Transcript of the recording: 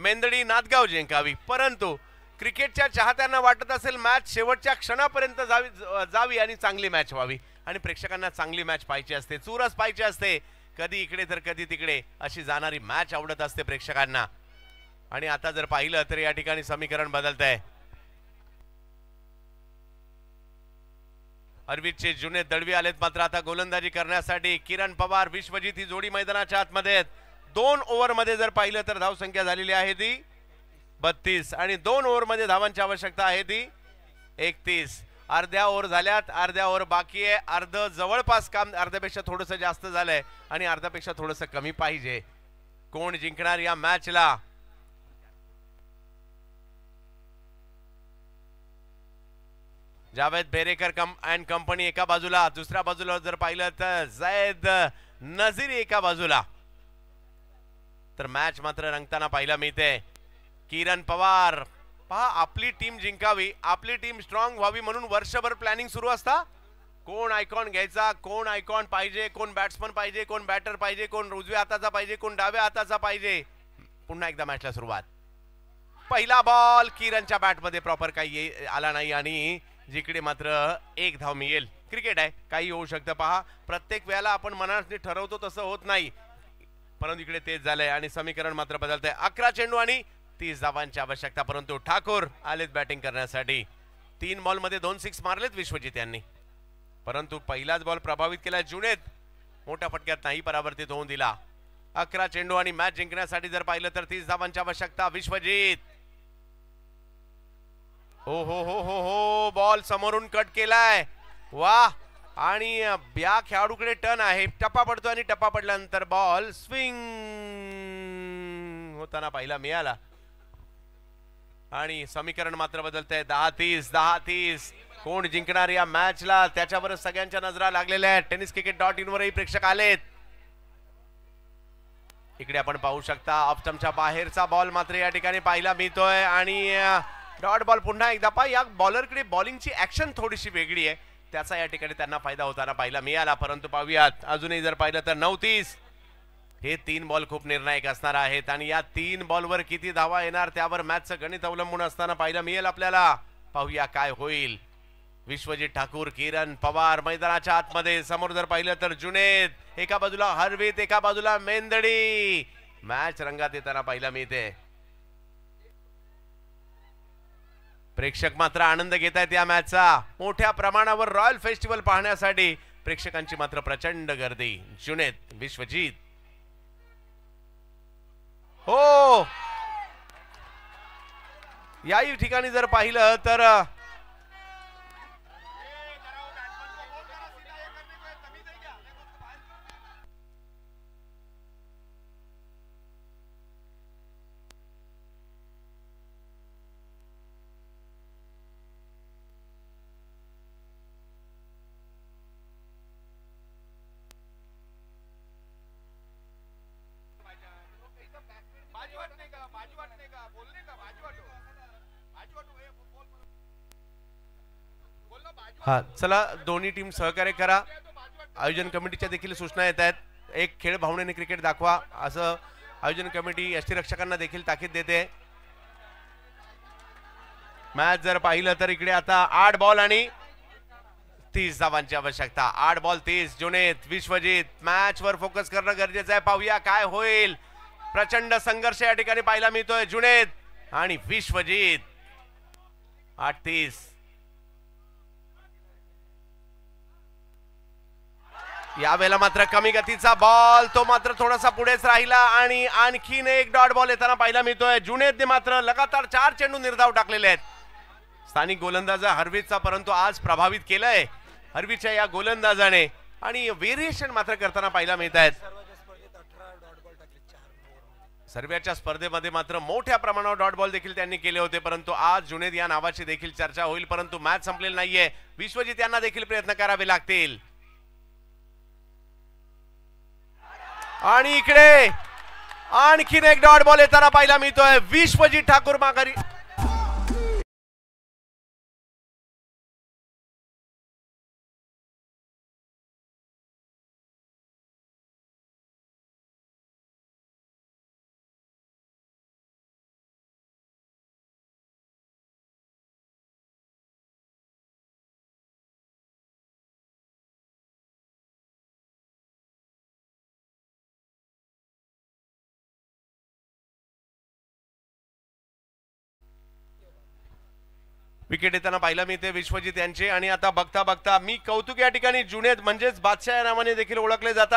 मेंदडी नादगाव जिंकावी, परंतु क्रिकेटच्या चाहत्यांना वाटत असेल मॅच शेवटच्या क्षणापर्यंत जावी आणि चांगली मॅच व्हावी आणि प्रेक्षकांना चांगली मॅच पाहिजे असते, चुरस पाहिजे असते, कधी इकडे तर कधी तिकडे अशी जाणारी मॅच आवडत असते प्रेक्षकांना. आणि आता जर पाहिलं तर या ठिकाणी समीकरण बदलतंय. अर्वितचे जुने दळवी आलेत मात्र आता गोलंदाजी करण्यासाठी. किरण पवार विश्वजित ही जोडी मैदानाच्या आतमध्ये. 2 ओव्हरमध्ये जर पाहिलं तर धावसंख्या झालेली आहे ती 32 आणि 2 ओव्हरमध्ये धावांची आवश्यकता आहे ती 31. अर्ध्या ओव्हर झाल्यात, अर्ध्या ओव्हर बाकी आहे. अर्ध जवळपास काम अर्ध्यापेक्षा थोडंसं जास्त झालंय आणि अर्ध्यापेक्षा थोडंसं कमी पाहिजे. कोण जिंकणार या मॅचला? जावेद बेरेकर अँड कंपनी एका बाजूला, दुसऱ्या बाजूला जर पाहिलं तर जैद नजीर एका बाजूला. तर मॅच मात्र रंगताना पाहायला मिळते. किरण पवार पहा, आपली टीम जिंकावी, आपली टीम स्ट्रॉंग व्हावी म्हणून वर्षभर प्लॅनिंग सुरू असता. कोण आयकॉन घ्यायचा, कोण आयकॉन पाहिजे, कोण बॅट्समन पाहिजे, कोण बॅटर पाहिजे, कोण उजव्या हाताचा पाहिजे, कोण डाव्या हाताचा पाहिजे. पुन्हा एकदा मॅचला सुरुवात. पहिला बॉल किरणच्या बॅटमध्ये प्रॉपर काही आला नाही आणि जिकडे मात्र एक धाव मिळेल. क्रिकेट आहे, काही होऊ शकतं. पहा, प्रत्येक वेळेला आपण मनाने ठरवतो तसं होत नाही, परंतु इकडे तेच झालंय आणि समीकरण मात्र बदलतंय. 11 चेंडू आणि 30 धावांची आवश्यकता, परंतु ठाकूर आलेत बॅटिंग करण्यासाठी. 3 बॉलमध्ये 2 सिक्स मारलेत विश्वजित यांनी, परंतु पहिलाच बॉल प्रभावित केला जुनेद. मोठ्या फटक्यात नाही परावर्तित होऊन दिला. 11 चेंडू आणि मॅच जिंकण्यासाठी जर पाहिलं तर 30 धावांची आवश्यकता. विश्वजित हो हो हो हो हो, बॉल समोरून कट केलाय. वा, आणि या खेळाडूकडे टर्न आहे, टप्पा पडतो आणि टप्पा पडल्यानंतर बॉल स्विंग होताना पाहिला मिळाला आणि समीकरण मात्र बदलतंय. 10-30 10-30. कोण जिंकणार या मॅचला त्याच्यावरच सगळ्यांच्या नजरा लागलेल्या आहेत. tenniscricket.in वरही प्रेक्षक आलेत. इकडे आपण पाहू शकता ऑफ स्टंपच्या बाहेरचा बॉल मात्र या ठिकाणी पाहायला मिळतोय आणि डॉट बॉल पुन्हा एकदा. पहा, या बॉलरकडे बॉलिंगची ऍक्शन थोडीशी वेगळी आहे, त्याचा या ठिकाणी त्यांना फायदा होताना पाहायला मिळाला. परंतु पाहूयात अजूनही जर पाहिलं तर 9-30. हे 3 बॉल खूप निर्णायक असणार आहेत आणि या 3 बॉलवर किती धावा येणार त्यावर मॅचचं गणित अवलंबून असताना पाहायला मिळेल आपल्याला. पाहूया काय होईल. विश्वजित ठाकूर, किरण पवार मैदानाच्या आतमध्ये. समोर जर पाहिलं तर जुनेद एका बाजूला, हरवीत एका बाजूला, मेंदडी. मॅच रंगात येताना पाहायला मिळते. प्रेक्षक मात्र आनंद घेत आहेत या मॅचचा. मोठ्या प्रमाणावर रॉयल फेस्टिवल पाहण्यासाठी प्रेक्षकांची मात्र प्रचंड गर्दी. जुनेद, विश्वजित. हो, याही ठिकाणी जर पाहिलं तर हा, चला दोन्ही टीम सहकार्य करा. आयोजन कमिटीच्या देखील सूचना येत आहेत. एक खेळ भावनेने क्रिकेट दाखवा असं आयोजन कमिटी यष्टीरक्षकांना देखील ताकीद देते. मॅच जर पाहिलं तर इकडे आता 8 बॉल आणि 30 धावांची आवश्यकता. 8 बॉल 30. जुनेद, विश्वजित. मॅच वर फोकस करणं गरजेचं आहे. पाहूया काय होईल. प्रचंड संघर्ष या ठिकाणी पाहायला मिळतोय. जुनेद आणि विश्वजित. 8-30. यावेळेला मात्र कमी गतीचा बॉल, तो मात्र थोडासा पुढेच राहिला आणि आणखीन एक डॉट बॉल येताना पाहायला मिळतोय. जुनेदने मात्र लगातार 4 चेंडू निर्धाव टाकलेले आहेत. स्थानिक गोलंदाज हरवीतचा, परंतु आज प्रभावित केलंय हरवीच्या या गोलंदाजाने आणि व्हेरिएशन मात्र करताना पाहायला मिळत आहेत. सर्व्याच्या स्पर्धेमध्ये मात्र मोठ्या प्रमाणावर डॉट बॉल देखील त्यांनी केले होते, परंतु आज जुनेद या नावाची देखील चर्चा होईल. परंतु मॅच संपलेली नाहीये. विश्वजित यांना देखील प्रयत्न करावे लागतील. आणि इकडे आणखीन एक डॉट बॉल येताना पाहायला मिळतोय. विश्वजित ठाकूर माघारी. विकेट येताना पाहायला मिळते विश्वजित यांचे. आणि आता बघता बघता मी कौतुक या ठिकाणी जुनेद म्हणजेच बादशाह या नावाने देखील ओळखले जातात